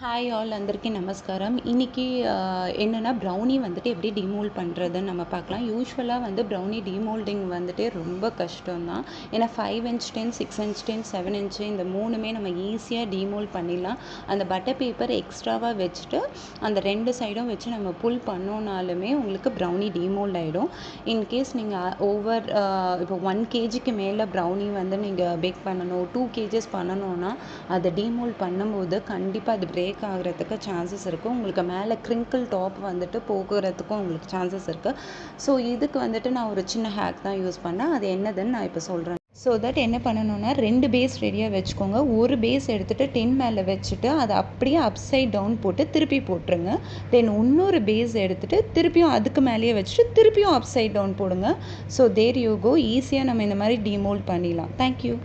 Hi all అందరికీ நமஸ்காரம். இன்னைக்கு என்னென்னா ப்ரௌனி வந்துட்டு எப்படி டிமோல்ட் பண்ணுறதுன்னு நம்ம பார்க்கலாம். யூஸ்வலாக வந்து ப்ரௌனி டிமோல்டிங் வந்துட்டு ரொம்ப கஷ்டம் தான். ஏன்னா 5 இன்ச் டின், 6 இன்ச் டின், 7 இன்ச்சு இந்த மூணுமே நம்ம ஈஸியாக டிமோல்ட் பண்ணிடலாம். அந்த பட்டர் பேப்பர் எக்ஸ்ட்ராவாக வச்சுட்டு அந்த 2 சைடும் வச்சு நம்ம புல் பண்ணோன்னாலுமே உங்களுக்கு ப்ரௌனி டிமோல்ட் ஆகிடும். இன்கேஸ் நீங்கள் இப்போ 1 கேஜிக்கு மேலே ப்ரௌனி வந்து நீங்கள் பேக் பண்ணணும், 2 கேஜஸ் பண்ணணுன்னா அதை டிமோல்ட் பண்ணும்போது கண்டிப்பாக அது பிரேக் ஆகிறதுக்கு சான்சஸ் இருக்குது. உங்களுக்கு மேலே க்ரிங்கிள் டாப் வந்துட்டு போகிறதுக்கும் உங்களுக்கு சான்சஸ் இருக்குது. ஸோ இதுக்கு வந்துட்டு நான் ஒரு சின்ன ஹேக் தான் யூஸ் பண்ணேன். அது என்னதுன்னு நான் இப்போ சொல்கிறேன். ஸோ தட் என்ன பண்ணணும்னா 2 பேஸ் ரெடியாக வச்சுக்கோங்க. ஒரு பேஸ் எடுத்துகிட்டு டின் மேலே வச்சுட்டு அதை அப்படியே அப்சைட் டவுன் போட்டு திருப்பி போட்டுருங்க. தென் இன்னொரு பேஸ் எடுத்துகிட்டு திருப்பியும் அதுக்கு மேலேயே வச்சுட்டு திருப்பியும் அப்சைட் டவுன் போடுங்க. So there you go. ஈஸியாக நம்ம இந்த மாதிரி டிமோல்ட் பண்ணிடலாம். தேங்க்யூ.